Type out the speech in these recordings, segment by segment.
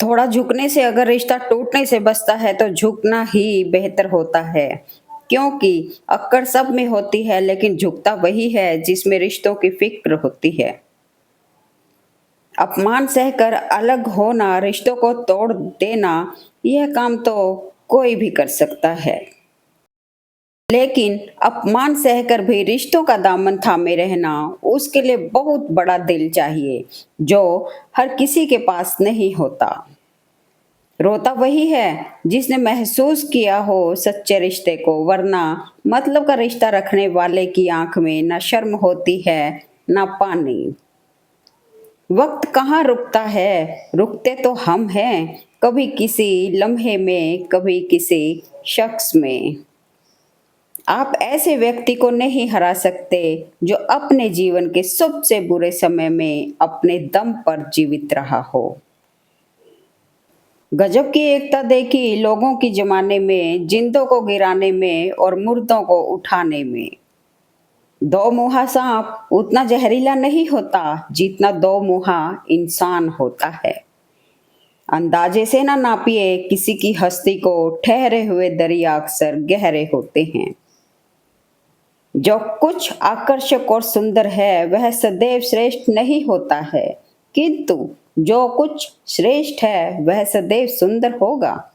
थोड़ा झुकने से अगर रिश्ता टूटने से बचता है तो झुकना ही बेहतर होता है। क्योंकि अक्कड़ सब में होती है लेकिन झुकता वही है जिसमें रिश्तों की फिक्र होती है। अपमान सहकर अलग होना, रिश्तों को तोड़ देना, यह काम तो कोई भी कर सकता है। लेकिन अपमान सहकर भी रिश्तों का दामन थामे रहना, उसके लिए बहुत बड़ा दिल चाहिए, जो हर किसी के पास नहीं होता। रोता वही है जिसने महसूस किया हो सच्चे रिश्ते को, वरना मतलब का रिश्ता रखने वाले की आंख में ना शर्म होती है ना पानी। वक्त कहाँ रुकता है, रुकते तो हम हैं, कभी किसी लम्हे में, कभी किसी शख्स में। आप ऐसे व्यक्ति को नहीं हरा सकते जो अपने जीवन के सबसे बुरे समय में अपने दम पर जीवित रहा हो। गजब की एकता देखी लोगों की जमाने में, जिंदों को गिराने में और मुर्दों को उठाने में। दो मुहा सांप उतना जहरीला नहीं होता जितना दो मुहा इंसान होता है। अंदाजे से ना नापिए किसी की हस्ती को, ठहरे हुए दरिया अक्सर गहरे होते हैं। जो कुछ आकर्षक और सुंदर है वह सदैव श्रेष्ठ नहीं होता है, किंतु जो कुछ श्रेष्ठ है वह सदैव सुंदर होगा।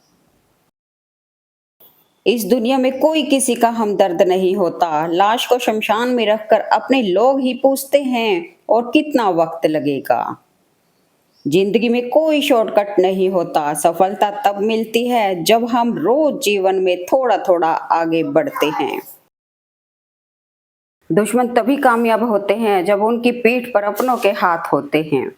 इस दुनिया में कोई किसी का हमदर्द नहीं होता। लाश को शमशान में रखकर अपने लोग ही पूछते हैं और कितना वक्त लगेगा। जिंदगी में कोई शॉर्टकट नहीं होता। सफलता तब मिलती है जब हम रोज जीवन में थोड़ा थोड़ा आगे बढ़ते हैं। दुश्मन तभी कामयाब होते हैं जब उनकी पीठ पर अपनों के हाथ होते हैं।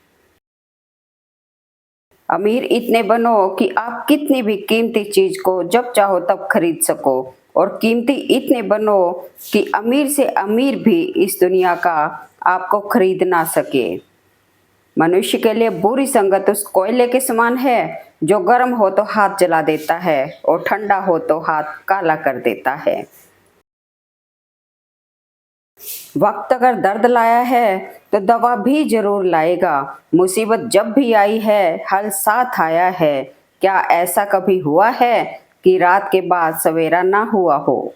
अमीर इतने बनो कि आप कितनी भी कीमती चीज को जब चाहो तब खरीद सको, और कीमती इतने बनो कि अमीर से अमीर भी इस दुनिया का आपको खरीद ना सके। मनुष्य के लिए बुरी संगत उस कोयले के समान है जो गर्म हो तो हाथ जला देता है और ठंडा हो तो हाथ काला कर देता है। वक्त अगर दर्द लाया है तो दवा भी जरूर लाएगा। मुसीबत जब भी आई है हल साथ आया है। क्या ऐसा कभी हुआ है कि रात के बाद सवेरा ना हुआ हो?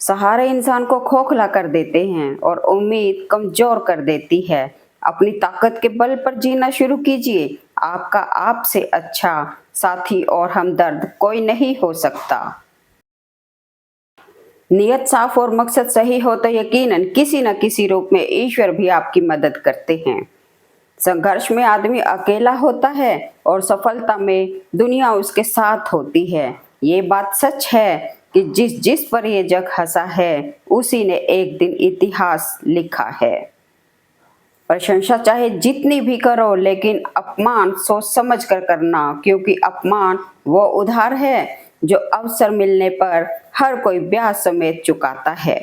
सहारे इंसान को खोखला कर देते हैं और उम्मीद कमजोर कर देती है। अपनी ताकत के बल पर जीना शुरू कीजिए। आपका आपसे अच्छा साथी और हमदर्द कोई नहीं हो सकता। नियत साफ और मकसद सही हो तो यकीनन किसी न किसी रूप में ईश्वर भी आपकी मदद करते हैं। संघर्ष में आदमी अकेला होता है और सफलता में दुनिया उसके साथ होती है। ये बात सच है कि जिस जिस पर ये जग हंसा है उसी ने एक दिन इतिहास लिखा है। प्रशंसा चाहे जितनी भी करो लेकिन अपमान सोच समझ कर करना, क्योंकि अपमान वो उधार है जो अवसर मिलने पर हर कोई ब्याज समेत चुकाता है।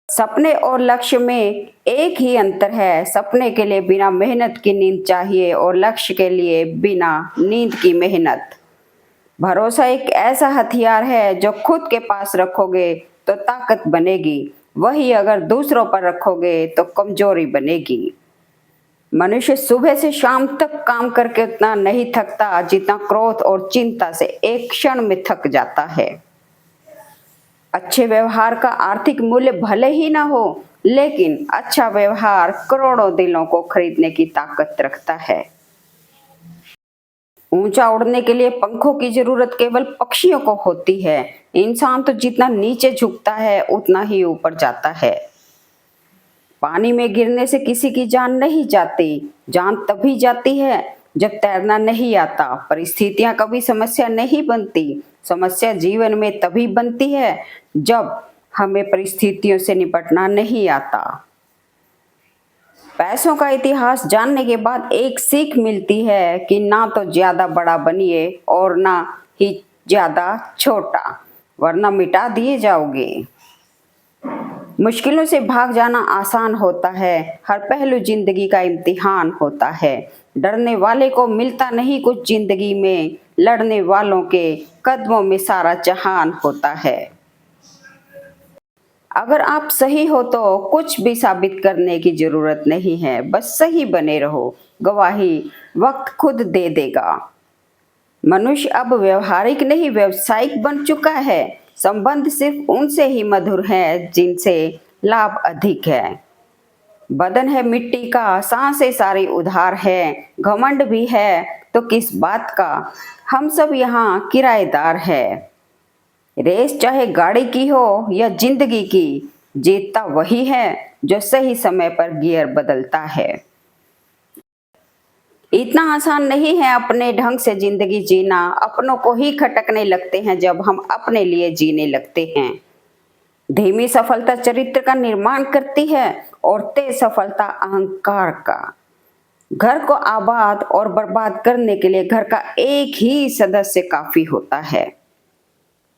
सपने और लक्ष्य में एक ही अंतर है। सपने के लिए बिना मेहनत की नींद चाहिए और लक्ष्य के लिए बिना नींद की मेहनत। भरोसा एक ऐसा हथियार है जो खुद के पास रखोगे तो ताकत बनेगी, वही अगर दूसरों पर रखोगे तो कमजोरी बनेगी। मनुष्य सुबह से शाम तक काम करके उतना नहीं थकता जितना क्रोध और चिंता से एक क्षण में थक जाता है। अच्छे व्यवहार का आर्थिक मूल्य भले ही ना हो, लेकिन अच्छा व्यवहार करोड़ों दिलों को खरीदने की ताकत रखता है। ऊंचा उड़ने के लिए पंखों की जरूरत केवल पक्षियों को होती है। इंसान तो जितना नीचे झुकता है उतना ही ऊपर जाता है। पानी में गिरने से किसी की जान नहीं जाती। जान तभी जाती है जब तैरना नहीं आता। परिस्थितियां कभी समस्या नहीं बनती। समस्या जीवन में तभी बनती है जब हमें परिस्थितियों से निपटना नहीं आता। पैसों का इतिहास जानने के बाद एक सीख मिलती है कि ना तो ज्यादा बड़ा बनिए और ना ही ज्यादा छोटा, वरना मिटा दिए जाओगे। मुश्किलों से भाग जाना आसान होता है। हर पहलू जिंदगी का इम्तिहान होता है। डरने वाले को मिलता नहीं कुछ जिंदगी में, लड़ने वालों के कदमों में सारा जहान होता है। अगर आप सही हो तो कुछ भी साबित करने की जरूरत नहीं है, बस सही बने रहो। गवाही वक्त खुद दे देगा। मनुष्य अब व्यवहारिक नहीं व्यावसायिक बन चुका है। संबंध सिर्फ उनसे ही मधुर है जिनसे लाभ अधिक है। बदन है मिट्टी का, सांसें सारी उधार है, घमंड भी है तो किस बात का, हम सब यहाँ किराएदार है। रेस चाहे गाड़ी की हो या जिंदगी की, जीतता वही है जो सही समय पर गियर बदलता है। इतना आसान नहीं है अपने ढंग से जिंदगी जीना। अपनों को ही खटकने लगते हैं जब हम अपने लिए जीने लगते हैं। धीमी सफलता चरित्र का निर्माण करती है और तेज सफलता अहंकार का। घर को आबाद और बर्बाद करने के लिए घर का एक ही सदस्य काफी होता है।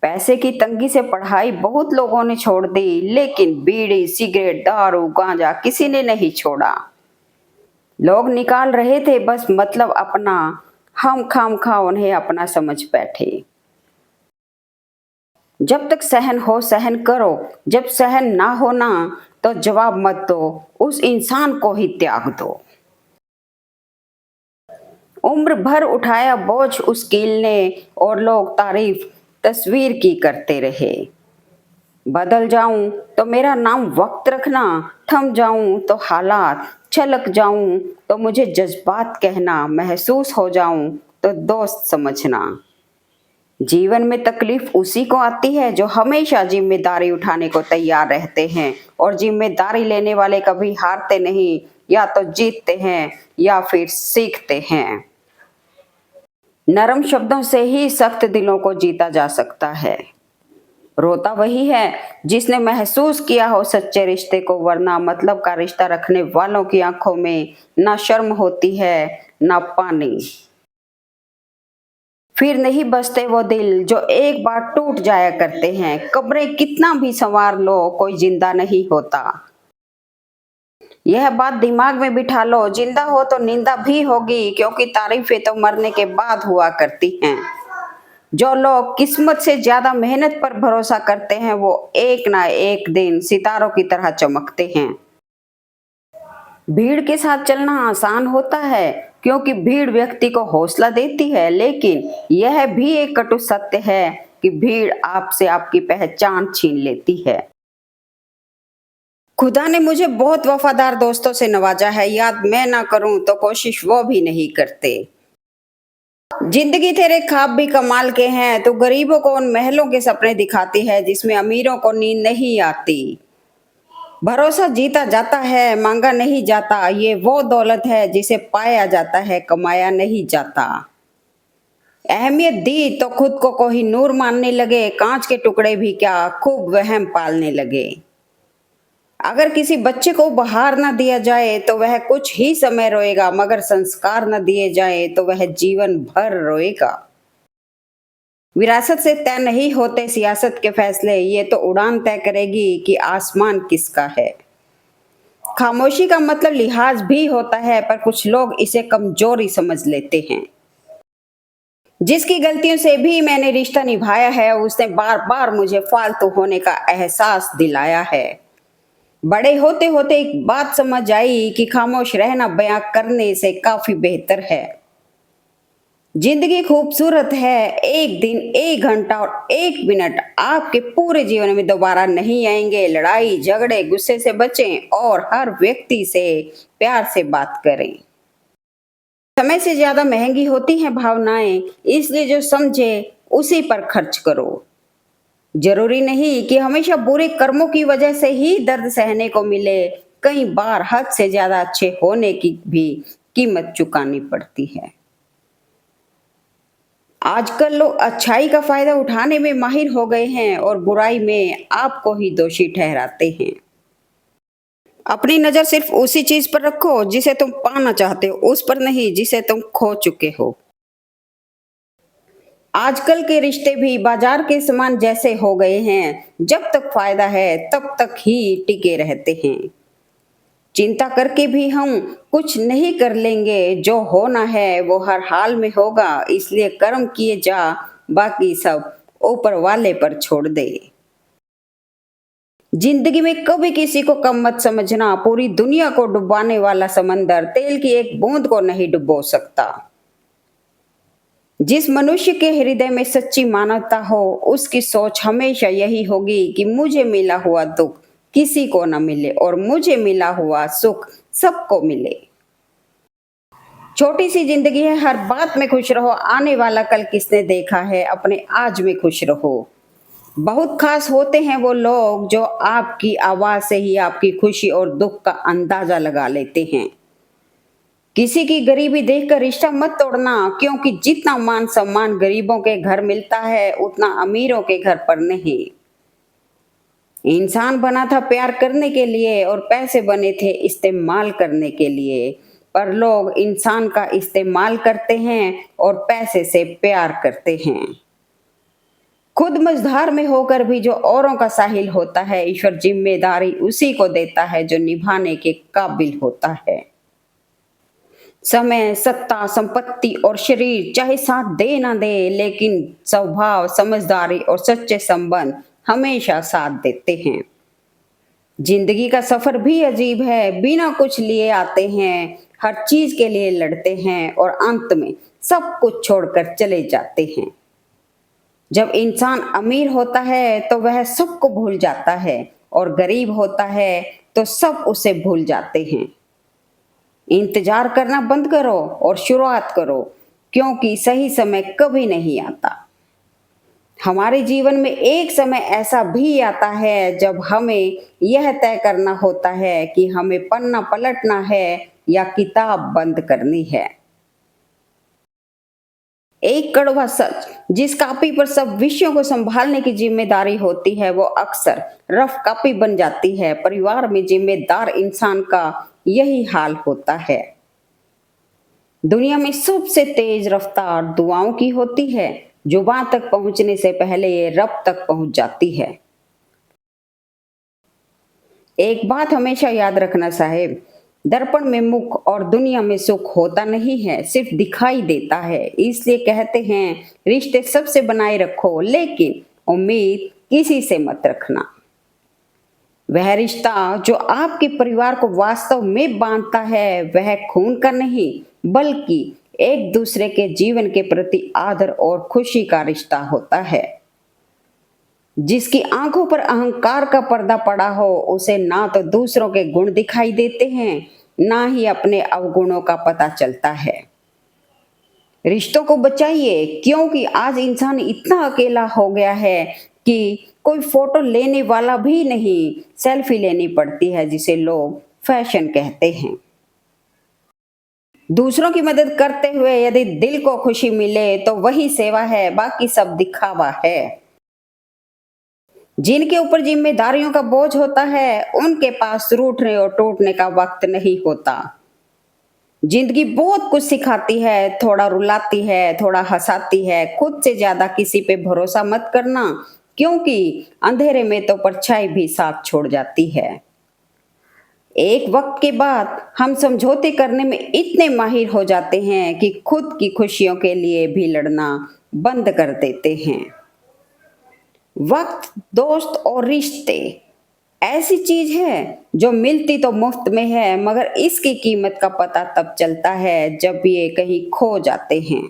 पैसे की तंगी से पढ़ाई बहुत लोगों ने छोड़ दी, लेकिन बीड़ी, सिगरेट, दारू, गांजा किसी ने नहीं छोड़ा। लोग निकाल रहे थे बस मतलब अपना, हम खामखा उन्हें अपना समझ बैठे। जब तक सहन हो सहन करो, जब सहन ना हो ना तो जवाब मत दो, उस इंसान को ही त्याग दो। उम्र भर उठाया बोझ उस कील ने और लोग तारीफ तस्वीर की करते रहे। बदल जाऊं तो मेरा नाम वक्त रखना, थम जाऊं तो हालात, छलक जाऊं तो मुझे जज्बात कहना, महसूस हो जाऊं तो दोस्त समझना। जीवन में तकलीफ उसी को आती है जो हमेशा जिम्मेदारी उठाने को तैयार रहते हैं, और जिम्मेदारी लेने वाले कभी हारते नहीं, या तो जीतते हैं या फिर सीखते हैं। नरम शब्दों से ही सख्त दिलों को जीता जा सकता है। रोता वही है जिसने महसूस किया हो सच्चे रिश्ते को, वरना मतलब का रिश्ता रखने वालों की आंखों में ना शर्म होती है ना पानी। फिर नहीं बसते वो दिल जो एक बार टूट जाया करते हैं। कब्रें कितना भी संवार लो, कोई जिंदा नहीं होता। यह बात दिमाग में बिठा लो, जिंदा हो तो निंदा भी होगी, क्योंकि तारीफें तो मरने के बाद हुआ करती हैं। जो लोग किस्मत से ज्यादा मेहनत पर भरोसा करते हैं वो एक ना एक दिन सितारों की तरह चमकते हैं। भीड़ के साथ चलना आसान होता है क्योंकि भीड़ व्यक्ति को हौसला देती है, लेकिन यह भी एक कटु सत्य है कि भीड़ आपसे आपकी पहचान छीन लेती है। खुदा ने मुझे बहुत वफादार दोस्तों से नवाजा है, याद मैं ना करूं तो कोशिश वो भी नहीं करते। जिंदगी तेरे ख्वाब भी कमाल के हैं, तो गरीबों को उन महलों के सपने दिखाती है जिसमें अमीरों को नींद नहीं आती। भरोसा जीता जाता है, मांगा नहीं जाता, ये वो दौलत है जिसे पाया जाता है, कमाया नहीं जाता। अहमियत दी तो खुद को कोहिनूर मानने लगे, कांच के टुकड़े भी क्या खूब वहम पालने लगे। अगर किसी बच्चे को उपहार न दिया जाए तो वह कुछ ही समय रोएगा, मगर संस्कार न दिए जाए तो वह जीवन भर रोएगा। विरासत से तय नहीं होते सियासत के फैसले, ये तो उड़ान तय करेगी कि आसमान किसका है। खामोशी का मतलब लिहाज भी होता है, पर कुछ लोग इसे कमजोरी समझ लेते हैं। जिसकी गलतियों से भी मैंने रिश्ता निभाया है, उसने बार बार मुझे फालतू होने का एहसास दिलाया है। बड़े होते होते एक बात समझ आई कि खामोश रहना बयां करने से काफी बेहतर है। जिंदगी खूबसूरत है, एक दिन, एक घंटा और एक मिनट आपके पूरे जीवन में दोबारा नहीं आएंगे। लड़ाई झगड़े गुस्से से बचें और हर व्यक्ति से प्यार से बात करें। समय से ज्यादा महंगी होती हैं भावनाएं, इसलिए जो समझे उसी पर खर्च करो। जरूरी नहीं कि हमेशा बुरे कर्मों की वजह से ही दर्द सहने को मिले, कई बार हद से ज्यादा अच्छे होने की भी कीमत चुकानी पड़ती है। आजकल लोग अच्छाई का फायदा उठाने में माहिर हो गए हैं और बुराई में आपको ही दोषी ठहराते हैं। अपनी नजर सिर्फ उसी चीज पर रखो जिसे तुम पाना चाहते हो, उस पर नहीं जिसे तुम खो चुके हो। आजकल के रिश्ते भी बाजार के समान जैसे हो गए हैं, जब तक फायदा है तब तक ही टिके रहते हैं। चिंता करके भी हम कुछ नहीं कर लेंगे, जो होना है वो हर हाल में होगा, इसलिए कर्म किए जा, बाकी सब ऊपर वाले पर छोड़ दे। जिंदगी में कभी किसी को कम मत समझना। पूरी दुनिया को डुबाने वाला समंदर तेल की एक बूंद को नहीं डुबो सकता। जिस मनुष्य के हृदय में सच्ची मानवता हो, उसकी सोच हमेशा यही होगी कि मुझे मिला हुआ दुख किसी को न मिले और मुझे मिला हुआ सुख सबको मिले। छोटी सी जिंदगी है, हर बात में खुश रहो। आने वाला कल किसने देखा है, अपने आज में खुश रहो। बहुत खास होते हैं वो लोग जो आपकी आवाज से ही आपकी खुशी और दुख का अंदाजा लगा लेते हैं। किसी की गरीबी देखकर रिश्ता मत तोड़ना, क्योंकि जितना मान सम्मान गरीबों के घर मिलता है उतना अमीरों के घर पर नहीं। इंसान बना था प्यार करने के लिए और पैसे बने थे इस्तेमाल करने के लिए, पर लोग इंसान का इस्तेमाल करते हैं और पैसे से प्यार करते हैं। खुद मझधार में होकर भी जो औरों का साहिल होता है, ईश्वर जिम्मेदारी उसी को देता है जो निभाने के काबिल होता है। समय, सत्ता, संपत्ति और शरीर चाहे साथ दे ना दे, लेकिन स्वभाव, समझदारी और सच्चे संबंध हमेशा साथ देते हैं। जिंदगी का सफर भी अजीब है, बिना कुछ लिए आते हैं, हर चीज के लिए लड़ते हैं और अंत में सब कुछ छोड़कर चले जाते हैं। जब इंसान अमीर होता है तो वह सबको भूल जाता है और गरीब होता है तो सब उसे भूल जाते हैं। इंतजार करना बंद करो और शुरुआत करो, क्योंकि सही समय कभी नहीं आता। हमारे जीवन में एक समय ऐसा भी आता है जब हमें यह तय करना होता है कि हमें पन्ना पलटना है या किताब बंद करनी है। एक कड़वा सच, जिस कॉपी पर सब विषयों को संभालने की जिम्मेदारी होती है वो अक्सर रफ कॉपी बन जाती है। परिवार में जिम्मेदार इंसान का यही हाल होता है। दुनिया में सबसे तेज रफ्तार दुआओं की होती है। जुबान तक पहुंचने से पहले ये रब तक पहुंच जाती है। एक बात हमेशा याद रखना साहेब, दर्पण में मुख और दुनिया में सुख होता नहीं है, सिर्फ दिखाई देता है। इसलिए कहते हैं रिश्ते सबसे बनाए रखो, लेकिन उम्मीद किसी से मत रखना। वह रिश्ता जो आपके परिवार को वास्तव में बांधता है वह खून का नहीं, बल्कि एक दूसरे के जीवन के प्रति आदर और खुशी का रिश्ता होता है। जिसकी आंखों पर अहंकार का पर्दा पड़ा हो, उसे ना तो दूसरों के गुण दिखाई देते हैं, ना ही अपने अवगुणों का पता चलता है। रिश्तों को बचाइए, क्योंकि आज इंसान इतना अकेला हो गया है कि कोई फोटो लेने वाला भी नहीं, सेल्फी लेनी पड़ती है जिसे लोग फैशन कहते हैं। दूसरों की मदद करते हुए यदि दिल को खुशी मिले तो वही सेवा है, बाकी सब दिखावा है। जिनके ऊपर जिम्मेदारियों का बोझ होता है उनके पास रूठने और टूटने का वक्त नहीं होता। जिंदगी बहुत कुछ सिखाती है, थोड़ा रुलाती है, थोड़ा हंसाती है। खुद से ज्यादा किसी पे भरोसा मत करना, क्योंकि अंधेरे में तो परछाई भी साथ छोड़ जाती है। एक वक्त के बाद हम समझौते करने में इतने माहिर हो जाते हैं कि खुद की खुशियों के लिए भी लड़ना बंद कर देते हैं। वक्त, दोस्त और रिश्ते ऐसी चीज है जो मिलती तो मुफ्त में है, मगर इसकी कीमत का पता तब चलता है जब ये कहीं खो जाते हैं।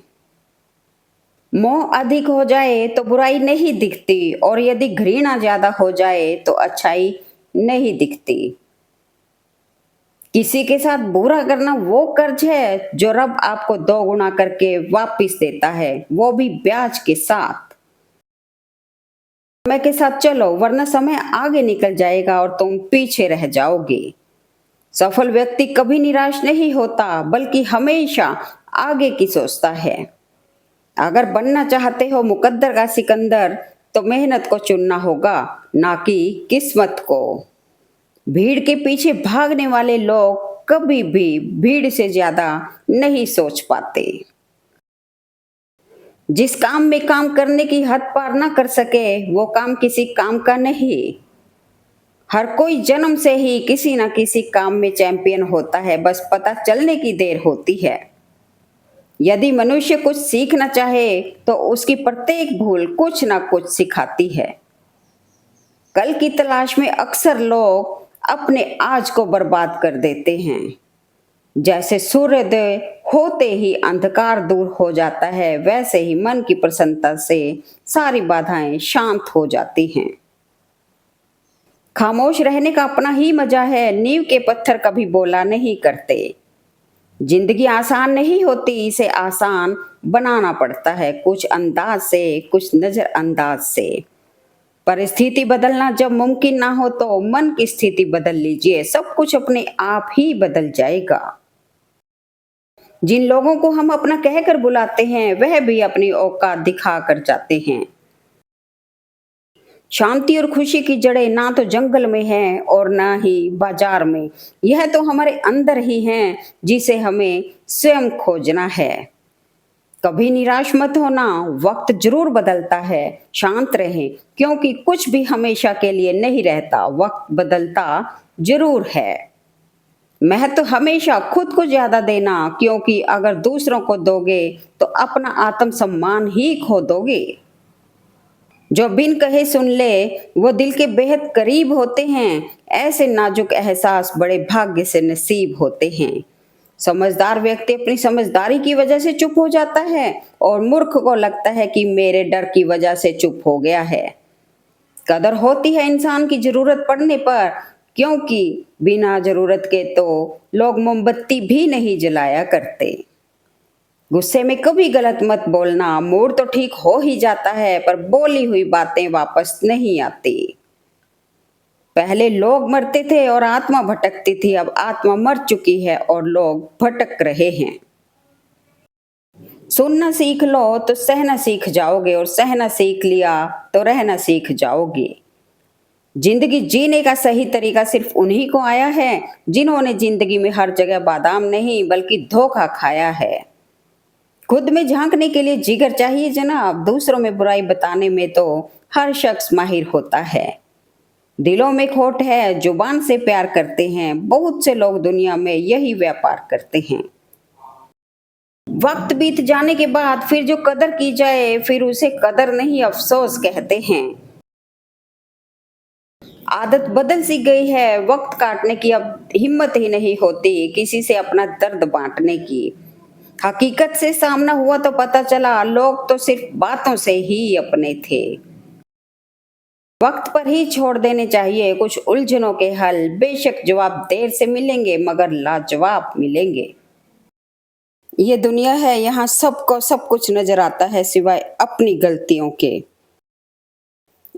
मोह अधिक हो जाए तो बुराई नहीं दिखती, और यदि घृणा ज्यादा हो जाए तो अच्छाई नहीं दिखती। किसी के साथ बुरा करना वो कर्ज है जो रब आपको 2 गुना करके वापिस देता है, वो भी ब्याज के साथ। समय के साथ चलो, वरना समय आगे निकल जाएगा और तुम पीछे रह जाओगे। सफल व्यक्ति कभी निराश नहीं होता, बल्कि हमेशा आगे की सोचता है। अगर बनना चाहते हो मुकद्दर का सिकंदर, तो मेहनत को चुनना होगा, ना कि किस्मत को। भीड़ के पीछे भागने वाले लोग कभी भी भीड़ से ज्यादा नहीं सोच पाते। जिस काम में काम करने की हद पार ना कर सके वो काम किसी काम का नहीं। हर कोई जन्म से ही किसी ना किसी काम में चैंपियन होता है, बस पता चलने की देर होती है। यदि मनुष्य कुछ सीखना चाहे तो उसकी प्रत्येक भूल कुछ ना कुछ सिखाती है। कल की तलाश में अक्सर लोग अपने आज को बर्बाद कर देते हैं। जैसे सूर्योदय होते ही अंधकार दूर हो जाता है, वैसे ही मन की प्रसन्नता से सारी बाधाएं शांत हो जाती हैं। खामोश रहने का अपना ही मजा है, नींव के पत्थर कभी बोला नहीं करते। जिंदगी आसान नहीं होती, इसे आसान बनाना पड़ता है, कुछ अंदाज से, कुछ नजरअंदाज से। परिस्थिति बदलना जब मुमकिन ना हो तो मन की स्थिति बदल लीजिए, सब कुछ अपने आप ही बदल जाएगा। जिन लोगों को हम अपना कहकर बुलाते हैं, वह भी अपनी औकात दिखा कर जाते हैं। शांति और खुशी की जड़ें ना तो जंगल में है और ना ही बाजार में, यह तो हमारे अंदर ही है, जिसे हमें स्वयं खोजना है। कभी निराश मत होना, वक्त जरूर बदलता है, शांत रहें, क्योंकि कुछ भी हमेशा के लिए नहीं रहता, वक्त बदलता जरूर है। महत्व हमेशा खुद को ज्यादा देना, क्योंकि अगर दूसरों को दोगे तो अपना आत्मसम्मान ही खो दोगे। जो बिन कहे सुन ले वो दिल के बेहद करीब होते हैं, ऐसे नाजुक एहसास बड़े भाग्य से नसीब होते हैं। समझदार व्यक्ति अपनी समझदारी की वजह से चुप हो जाता है और मूर्ख को लगता है कि मेरे डर की वजह से चुप हो गया है। कदर होती है इंसान की जरूरत पड़ने पर, क्योंकि बिना जरूरत के तो लोग मोमबत्ती भी नहीं जलाया करते। गुस्से में कभी गलत मत बोलना, मूड तो ठीक हो ही जाता है पर बोली हुई बातें वापस नहीं आती। पहले लोग मरते थे और आत्मा भटकती थी, अब आत्मा मर चुकी है और लोग भटक रहे हैं। सुनना सीख लो तो सहना सीख जाओगे, और सहना सीख लिया तो रहना सीख जाओगे। जिंदगी जीने का सही तरीका सिर्फ उन्हीं को आया है जिन्होंने जिंदगी में हर जगह बादाम नहीं बल्कि धोखा खाया है। खुद में झांकने के लिए जिगर चाहिए जनाब, दूसरों में बुराई बताने में तो हर शख्स माहिर होता है। दिलों में खोट है, जुबान से प्यार करते हैं, बहुत से लोग दुनिया में यही व्यापार करते हैं। वक्त बीत जाने के बाद फिर जो कदर की जाए, फिर उसे कदर नहीं अफसोस कहते हैं। आदत बदल सी गई है, वक्त काटने की अब हिम्मत ही नहीं होती, किसी से अपना दर्द बांटने की। हकीकत से सामना हुआ तो पता चला लोग तो सिर्फ बातों से ही अपने थे। वक्त पर ही छोड़ देने चाहिए कुछ उलझनों के हल, बेशक जवाब देर से मिलेंगे मगर लाजवाब मिलेंगे। ये दुनिया है, यहाँ सबको सब कुछ नजर आता है सिवाय अपनी गलतियों के।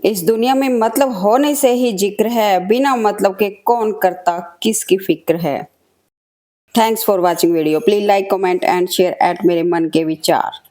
इस दुनिया में मतलब होने से ही जिक्र है, बिना मतलब के कौन करता किसकी फिक्र है। Thanks for watching video, please like comment and share eight मेरे मन के विचार।